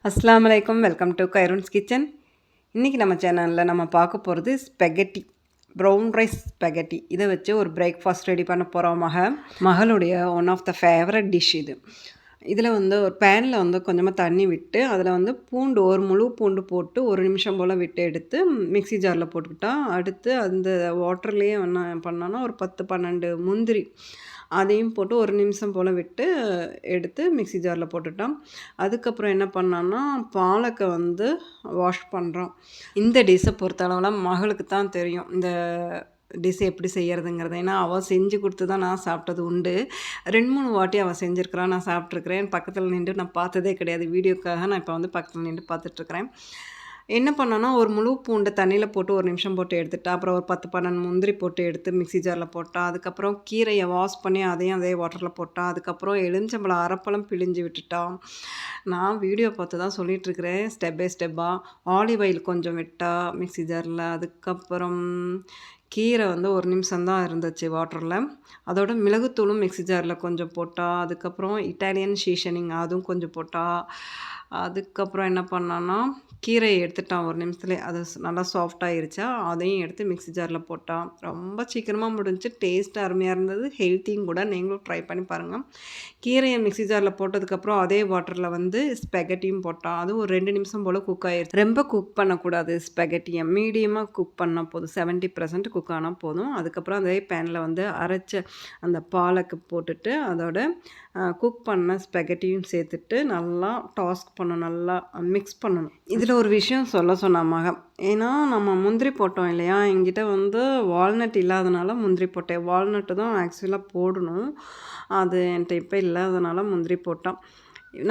அஸ்ஸலாமு அலைக்கும். Welcome to Khairun's kitchen. இன்றைக்கி நம்ம சேனலில் நம்ம பார்க்க போகிறது ஸ்பெகட்டி, ப்ரௌன் ரைஸ் ஸ்பெகட்டி. இதை வச்சு ஒரு பிரேக்ஃபாஸ்ட் ரெடி பண்ண போகிறோம். மகளுடைய one of the favourite dish இது. இதில் ஒரு பேனில் கொஞ்சமாக தண்ணி விட்டு அதில் பூண்டு, ஒரு முழு பூண்டு போட்டு ஒரு நிமிஷம் போல் விட்டு எடுத்து மிக்ஸி ஜாரில் போட்டுக்கிட்டா, அடுத்து அந்த வாட்டர்லேயே என்ன பண்ணோன்னா ஒரு 10-12 முந்திரி அதையும் போட்டு ஒரு நிமிஷம் போல் விட்டு எடுத்து மிக்ஸி ஜாரில் போட்டுட்டோம். அதுக்கப்புறம் என்ன பண்ணோன்னா பாலக்கை வாஷ் பண்ணுறோம். இந்த டிஷ்ஷை பொறுத்தளவில் மகளுக்கு தான் தெரியும் இந்த டிஷ் எப்படி செய்கிறதுங்கிறது. ஏன்னா அவள் செஞ்சு கொடுத்து தான் நான் சாப்பிட்டது உண்டு. 2-3 வாட்டி அவள் செஞ்சுருக்கிறான், நான் சாப்பிட்ருக்குறேன். பக்கத்தில் நின்று நான் பார்த்ததே கிடையாது. வீடியோக்காக நான் இப்போ பக்கத்தில் நின்று பார்த்துட்ருக்குறேன். என்ன பண்ணோன்னா ஒரு முழு பூண்டை தண்ணியில் போட்டு ஒரு நிமிஷம் போட்டு எடுத்துட்டா. அப்புறம் ஒரு 10-12 முந்திரி போட்டு எடுத்து மிக்ஸி ஜாரில் போட்டா. அதுக்கப்புறம் கீரையை வாஷ் பண்ணி அதையும் அதே வாட்டரில் போட்டா. அதுக்கப்புறம் எலுமிச்சம்பழம் அரைப்பழம் பிழிஞ்சு விட்டுட்டா. நான் வீடியோ பார்த்து தான் சொல்லிகிட்ருக்கிறேன் ஸ்டெப் பை ஸ்டெப்பாக. ஆலிவ் ஆயில் கொஞ்சம் விட்டா மிக்ஸி ஜாரில். அதுக்கப்புறம் கீரை ஒரு நிமிஷம் தான் இருந்துச்சு வாட்டரில். அதோட மிளகுத்தூளும் மிக்ஸி ஜாரில் கொஞ்சம் போட்டா. அதுக்கப்புறம் இட்டாலியன் சீசனிங் அதுவும் கொஞ்சம் போட்டா. அதுக்கப்புறம் என்ன பண்ணான்னா கீரையை எடுத்துட்டான் ஒரு நிமிஷத்துலேயே. அது நல்லா சாஃப்டாகிருச்சா, அதையும் எடுத்து மிக்ஸி ஜாரில் போட்டான். ரொம்ப சீக்கிரமாக முடிஞ்சு. டேஸ்ட் அருமையாக இருந்தது, ஹெல்த்தியும் கூட. நீங்களும் ட்ரை பண்ணி பாருங்கள். கீரையை மிக்ஸி ஜாரில் போட்டதுக்கப்புறம் அதே வாட்டரில் ஸ்பெகட்டியும் போட்டான். அது ஒரு 2 நிமிஷம் போல் குக் ஆகிடுச்சு. ரொம்ப குக் பண்ணக்கூடாது ஸ்பெகட்டியை, மீடியமாக குக் பண்ணால் போதும். 70% குக் ஆனால் போதும். அதுக்கப்புறம் அதே பேனில் அரைச்ச அந்த பாலக்கு போட்டுட்டு அதோட குக் பண்ண ஸ்பெகட்டியும் சேர்த்துட்டு நல்லா டாஸ்க் பண்ணணும், நல்லா மிக்ஸ் பண்ணணும். இதில் ஒரு விஷயம் சொல்ல மகன். ஏன்னா நம்ம முந்திரி போட்டோம் இல்லையா, என்கிட்ட வால்நட் இல்லாதனால முந்திரி போட்டேன். வால்நட்டு தான் ஆக்சுவலாக போடணும், அது என்கிட்ட இப்போ இல்லாதனால முந்திரி போட்டான்.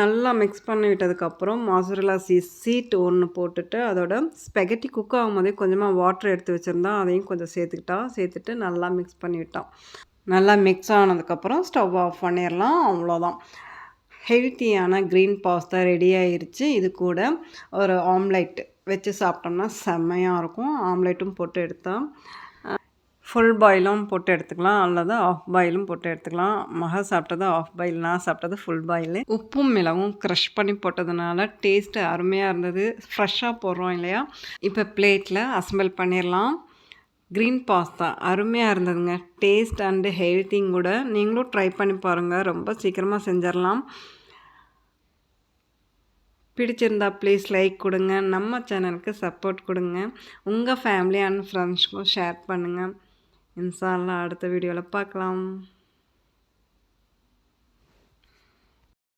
நல்லா மிக்ஸ் பண்ணி விட்டதுக்கப்புறம் மாசரலா சீட் ஒன்று போட்டுட்டு அதோட ஸ்பெகட்டி குக் ஆகும்போதே கொஞ்சமாக வாட்டர் எடுத்து வச்சுருந்தா அதையும் கொஞ்சம் சேர்த்துட்டு நல்லா மிக்ஸ் பண்ணி விட்டான். நல்லா மிக்ஸ் ஆனதுக்கப்புறம் ஸ்டவ் ஆஃப் பண்ணிடலாம். அவ்வளோதான், ஹெல்த்தியான க்ரீன் பாஸ்தா ரெடி ஆயிடுச்சு. இது கூட ஒரு ஆம்லேட் வச்சு சாப்பிட்டோம்னா செம்மையாக இருக்கும். ஆம்லேட்டும் போட்டு எடுத்தால் ஃபுல் பாயிலும் போட்டு எடுத்துக்கலாம், அல்லது ஆஃப் பாயிலும் போட்டு எடுத்துக்கலாம். சாப்பிட்டது ஆஃப் பாயில், நான் சாப்பிட்டது ஃபுல் பாயில். உப்பும் மிளகும் க்ரஷ் பண்ணி போட்டதுனால டேஸ்ட்டு அருமையாக இருந்தது. ஃப்ரெஷ்ஷாக போடுறோம் இல்லையா. இப்போ பிளேட்டில் அசம்பிள் பண்ணிடலாம். க்ரீன் பாஸ்தா அருமையாக இருந்ததுங்க. டேஸ்ட் அண்டு ஹெல்த்திங் கூட. நீங்களும் ட்ரை பண்ணி பாருங்கள், ரொம்ப சீக்கிரமாக செஞ்சிடலாம். பிடிச்சிருந்தா ப்ளீஸ் லைக் கொடுங்க, நம்ம சேனலுக்கு சப்போர்ட் கொடுங்க, உங்கள் ஃபேமிலி அண்ட் ஃப்ரெண்ட்ஸ்க்கும் ஷேர் பண்ணுங்கள். இன்ஷா அல்லாஹ் அடுத்த வீடியோவில் பார்க்கலாம்.